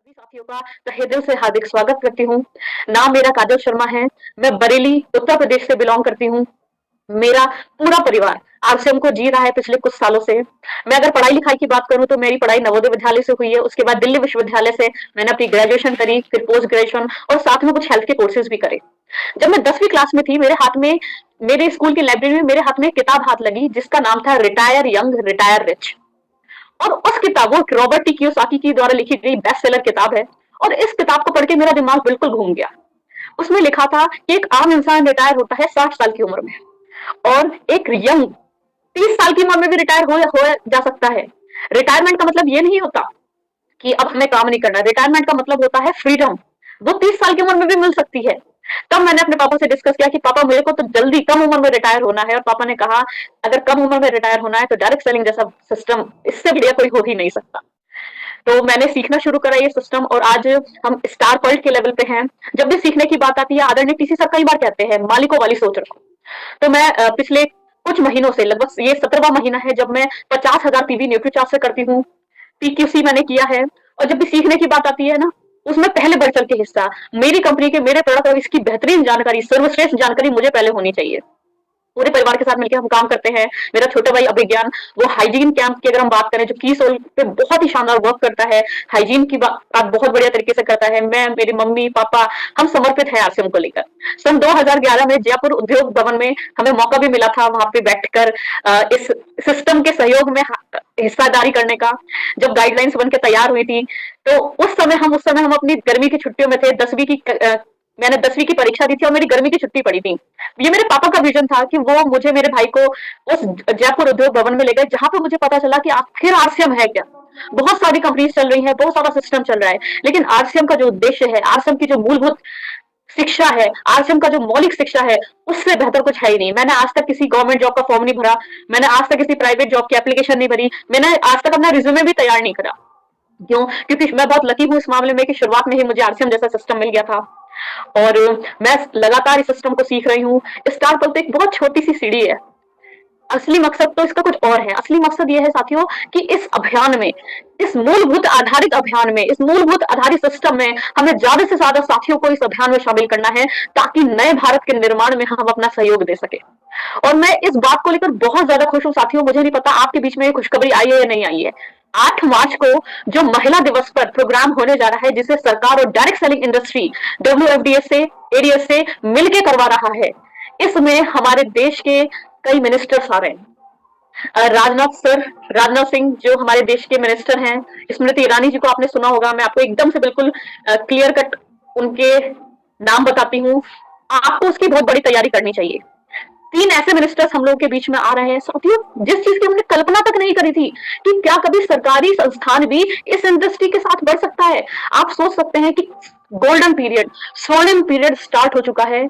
सभी साथियों का तहे दिल से हार्दिक स्वागत करती हूँ। नाम मेरा काजल शर्मा है। मैं बरेली उत्तर प्रदेश से बिलोंग करती हूँ। मेरा पूरा परिवार आरसीएम को जी रहा है पिछले कुछ सालों से। मैं अगर पढ़ाई लिखाई की बात करूं तो मेरी पढ़ाई नवोदय विद्यालय से हुई है। उसके बाद दिल्ली विश्वविद्यालय से मैंने अपनी ग्रेजुएशन करी, फिर पोस्ट ग्रेजुएशन और साथ में कुछ हेल्थ के कोर्सेज भी करे। जब मैं 10वीं क्लास में थी, मेरे हाथ में, मेरे स्कूल की लाइब्रेरी में मेरे हाथ में एक किताब हाथ लगी जिसका नाम था रिटायर यंग रिटायर रिच। और उस किताब, वो रॉबर्ट टी कियोसाकी की द्वारा लिखी गई बेस्ट सेलर किताब है। और इस किताब को पढ़ के मेरा दिमाग बिल्कुल घूम गया। उसमें लिखा था कि एक आम इंसान रिटायर होता है 60 साल की उम्र में, और एक यंग 30 साल की उम्र में भी रिटायर हो जा सकता है। रिटायरमेंट का मतलब ये नहीं होता कि अब हमें काम नहीं करना। रिटायरमेंट का मतलब होता है फ्रीडम। वो 30 साल की उम्र में भी मिल सकती है। तब मैंने अपने पापा से डिस्कस किया कि पापा, मेरे को तो जल्दी कम उम्र में रिटायर होना है। और पापा ने कहा, अगर कम उम्र में रिटायर होना है तो डायरेक्ट सेलिंग जैसा सिस्टम, इससे बढ़िया कोई हो ही नहीं सकता। तो मैंने सीखना शुरू करा ये सिस्टम, और आज हम स्टार पॉइंट के लेवल पे हैं। जब भी सीखने की बात आती है, आदरणीय टीसी सर कई बार कहते हैं, मालिकों वाली सोच रखो। तो मैं पिछले कुछ महीनों से, लगभग ये 17वां महीना है जब मैं 50,000 पीवी न्यूट्रीचार्ट से करती हूँ। पीक्यूसी मैंने किया है। और जब भी सीखने की बात आती है ना, उसमें पहले बढ़ चढ़ के हिस्सा, मेरी कंपनी के, मेरे प्रोडक्ट और इसकी बेहतरीन जानकारी, सर्वश्रेष्ठ जानकारी मुझे पहले होनी चाहिए। पूरे परिवार के साथ मिलकर हम काम करते हैं। मेरा छोटा भाई अभिज्ञान, वो हाइजीन कैंप की अगर हम बात करें, जो की सोल पे बहुत ही शानदार वर्क करता है, हाइजीन की बात बहुत बढ़िया तरीके से करता है। मैं, मेरी मम्मी पापा, हम समर्पित है आरसीएम को लेकर। सन 2011 में जयपुर उद्योग भवन में हमें मौका भी मिला था वहां पे बैठकर इस सिस्टम के सहयोग में हिस्सादारी करने का। जब गाइडलाइंस बन के तैयार हुई थी, तो उस समय हम अपनी गर्मी की छुट्टियों में थे। 10वीं की मैंने 10वीं की परीक्षा दी थी और मेरी गर्मी की छुट्टी पड़ी थी। ये मेरे पापा का विजन था कि वो मुझे, मेरे भाई को उस जयपुर उद्योग भवन में ले गए, जहां पे मुझे पता चला कि आखिर आरसीएम है क्या। बहुत सारी कंपनीज चल रही हैं, बहुत सारा सिस्टम चल रहा है, लेकिन आरसीएम का जो उद्देश्य है, आरसीएम की जो मूलभूत शिक्षा है, आरसीएम का जो मौलिक शिक्षा है, उससे बेहतर कुछ है ही नहीं। मैंने आज तक किसी गवर्नमेंट जॉब का फॉर्म नहीं भरा। मैंने आज तक किसी प्राइवेट जॉब की एप्लीकेशन नहीं भरी। मैंने आज तक अपना रिज्यूमे भी तैयार नहीं करा। क्यों? क्योंकि मैं बहुत लकी हूँ इस मामले में कि शुरुआत में ही मुझे आरसीएम जैसा सिस्टम मिल गया था। और मैं लगातार इस सिस्टम को सीख रही हूँ। स्टार पल तो एक बहुत छोटी सी सीढ़ी है। असली मकसद तो इसका कुछ और है। असली मकसद ये है साथियों कि इस अभियान में, इस मूलभूत आधारित अभियान में, इस मूलभूत आधारित सिस्टम में हमें ज्यादा से ज्यादा साथियों को इस अभियान में शामिल करना है, ताकि नए भारत के निर्माण में हम अपना सहयोग दे सके। और मैं इस बात को लेकर बहुत ज्यादा खुश हूँ साथियों। मुझे नहीं पता आपके बीच में ये खुशखबरी आई है या नहीं आई है। 8 मार्च को जो महिला दिवस पर प्रोग्राम होने जा रहा है, जिसे सरकार और डायरेक्ट सेलिंग इंडस्ट्री डब्ल्यूएफडीएस से, एडीएस से मिलकर करवा रहा है, इसमें हमारे देश के कई मिनिस्टर्स आ रहे हैं। राजनाथ सिंह जो हमारे देश के मिनिस्टर हैं, स्मृति ईरानी जी को आपने सुना होगा। मैं आपको एकदम से बिल्कुल क्लियर कट उनके नाम बताती हूँ। आपको उसकी बहुत बड़ी तैयारी करनी चाहिए। 3 ऐसे मिनिस्टर्स हम लोगों के बीच में आ रहे हैं साथियों, जिस चीज की हमने कल्पना तक नहीं करी थी कि क्या कभी सरकारी संस्थान भी इस इंडस्ट्री के साथ बढ़ सकता है। आप सोच सकते हैं कि गोल्डन पीरियड, स्वर्णिम पीरियड स्टार्ट हो चुका है।